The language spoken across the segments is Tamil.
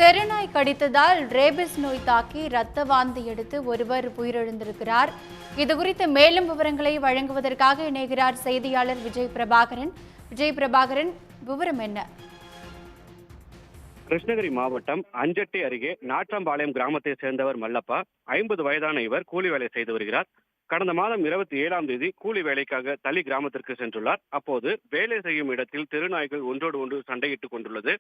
தெருநாய் கடித்ததால் ரேபிஸ் நோய் தாக்கி இரத்த வாந்தி எடுத்து ஒருவர் உயிரிழந்திருக்கிறார். இதுகுறித்து மேலும் விவரங்களை வழங்குவதற்காக இணைகிறார் செய்தியாளர் விஜய் பிரபாகரன். விவரம் என்ன? கிருஷ்ணகிரி மாவட்டம் அஞ்சட்டி அருகே நாற்றம்பாளையம் கிராமத்தை சேர்ந்தவர் மல்லப்பா. 50 வயதான இவர் கூலி வேலை செய்து வருகிறார். கடந்த மாதம் 27ஆம் தேதி கூலி வேலைக்காக தளி கிராமத்திற்கு சென்றுள்ளார். அப்போது வேலை செய்யும் இடத்தில் தெருநாய்கள் ஒன்றோடு ஒன்று சண்டையிட்டுக் கொண்டுள்ளது.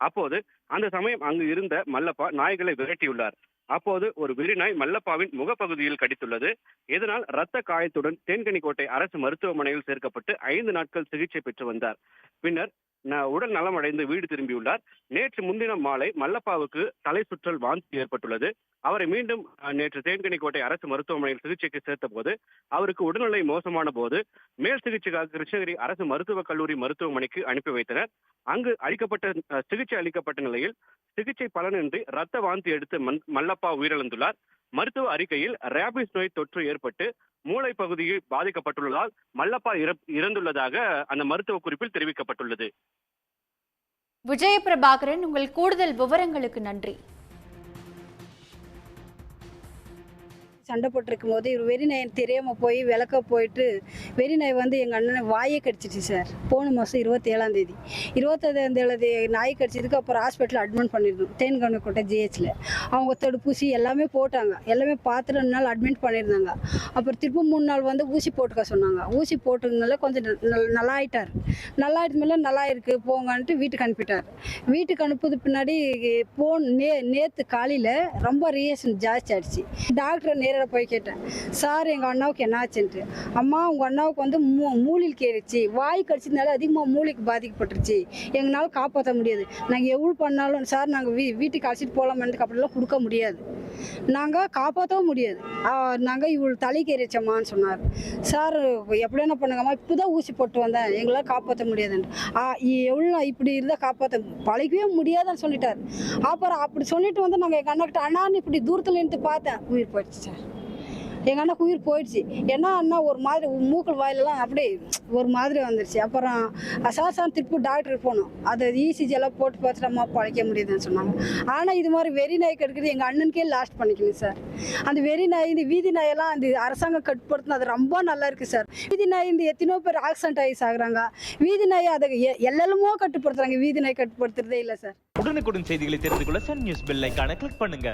அப்போது அந்த சமயம் அங்கு இருந்த மல்லப்பா நாய்களை விரட்டியுள்ளார். அப்போது ஒரு வெறிநாய் மல்லப்பாவின் முகப்பகுதியில் கடித்துள்ளது. இதனால் இரத்த காயத்துடன் தேன்கனிக்கோட்டை அரசு மருத்துவமனையில் சேர்க்கப்பட்டு 5 நாட்கள் சிகிச்சை பெற்று வந்தார். பின்னர் உடல் நலமடைந்து வீடு திரும்பியுள்ளார். நேற்று முன்தினம் மாலை மல்லப்பாவுக்கு தலை சுற்றல் வாந்தி ஏற்பட்டுள்ளது. அவரை மீண்டும் நேற்று தேன்கனிக்கோட்டை அரசு மருத்துவமனையில் சிகிச்சைக்கு சேர்த்த போது அவருக்கு உடல்நிலை மோசமான போது மேல் சிகிச்சைக்காக கிருஷ்ணகிரி அரசு மருத்துவக் கல்லூரி மருத்துவமனைக்கு அனுப்பி வைத்தனர். அங்கு சிகிச்சை அளிக்கப்பட்ட நிலையில் சிகிச்சை பலனின்றி இரத்த வாந்தி எடுத்து மல்லப்பா உயிரிழந்துள்ளார். மருத்துவ அறிக்கையில் ரேபிஸ் நோய் தொற்று ஏற்பட்டு மூளை பகுதியில் பாதிக்கப்பட்டுள்ளதால் மல்லப்பா இறந்துள்ளதாக அந்த மருத்துவ குறிப்பில் தெரிவிக்கப்பட்டுள்ளது. விஜய பிரபாகரன், உங்கள் கூடுதல் விவரங்களுக்கு நன்றி. சண்டை போட்டிருக்கும் போது இவர் வெறிநாய் தெரியாமல் போய் விளக்க போயிட்டு வெறிநாய் வந்து எங்கள் அண்ணனை வாயே கடிச்சிச்சு சார். போன மாதம் 27ஆம் தேதி 25ஆம் நாய் கடிச்சதுக்கு அப்புறம் ஹாஸ்பிட்டலில் அட்மிட் பண்ணியிருந்தோம். தேன்கனிக்கோட்டை ஜிஹெச்சில் அவங்க தடுப்பூசி எல்லாமே போட்டாங்க. எல்லாமே பார்த்து 2 நாள் அட்மிட் பண்ணியிருந்தாங்க. அப்புறம் திரும்ப 3 நாள் வந்து ஊசி போட்டுக்க சொன்னாங்க. ஊசி போட்டதுனால கொஞ்சம் நல்லா ஆயிட்டார். நல்லா ஆயிட்டு மேலே நல்லா இருக்குது போங்கன்ட்டு வீட்டுக்கு அனுப்பிட்டார். வீட்டுக்கு அனுப்புது பின்னாடி நேற்று காலையில் ரொம்ப ரியாக்ஷன் ஜாஸ்தி ஆயிடுச்சு. டாக்டர் நேரில் போய் கேட்டேன், சார் எங்கள் அண்ணாவுக்கு என்ன ஆச்சுன்ட்டு. அம்மா உங்கள் அண்ணாவுக்கு வந்து மூளையில் கேடுச்சு, வாய் கடிச்சதுனால அதிகமாக மூளைக்கு பாதிக்கப்பட்டுருச்சு, எங்களால் காப்பாற்ற முடியாது, நாங்கள் எவ்வளோ பண்ணாலும் சார் நாங்கள் வீட்டுக்கு அழைச்சிட்டு போகலாமன்றதுக்கு அப்படிலாம் கொடுக்க முடியாது, நாங்கள் காப்பாற்றவும் முடியாது, நாங்கள் இவ்வளோ தலைக்கேறிச்சம்மான்னு சொன்னார். சார் எப்படி என்ன பண்ணுங்கம்மா, இப்போ தான் ஊசி போட்டு வந்தேன், எங்களால் காப்பாற்ற முடியாதுன்ட்டு. எவ்வளோ இப்படி இருந்தால் காப்பாற்ற பழகவே முடியாதுன்னு சொல்லிட்டார். அப்புறம் அப்படி சொல்லிட்டு வந்து நாங்கள் எங்கள் அண்ணாக்கிட்ட அண்ணான்னு இப்படி தூரத்தில் இருந்து பார்த்தேன், உயிர் போயிடுச்சு சார். எங்கள் அண்ணாக்கு உயிர் போயிடுச்சு. ஏன்னா அண்ணா ஒரு மாதிரி மூக்கள் வாயிலெல்லாம் அப்படியே ஒரு மாதிரி வந்துடுச்சு. அப்புறம் அசாசான் திருப்பி டாக்டருக்கு போனோம். அது இசிஜி எல்லாம் போட்டு பார்த்துட்டு அம்மா பழைக்க முடியுதுன்னு சொன்னாங்க. ஆனால் இது மாதிரி வெறி நாய் கெடுக்கிறது எங்கள் அண்ணனுக்கே லாஸ்ட் பண்ணிக்கணும் சார். அந்த வெறி நாய் இந்த வீதி நாயெல்லாம் அந்த அரசாங்கம் கட்டுப்படுத்தினா அது ரொம்ப நல்லா இருக்குது சார். வீதி நாய் இந்த எத்தனையோ பேர் ஆக்சிடென்ட் ஆகி சாகுறாங்க. வீதி நாயை அதை எல்லாமோ கட்டுப்படுத்துறாங்க. வீதி நாய் கட்டுப்படுத்துறதே இல்லை சார். உடனுக்குடன் செய்திகளை தெரிந்து கொள்ள சன் நியூஸ் பெல் ஐகானை கிளிக் பண்ணுங்க.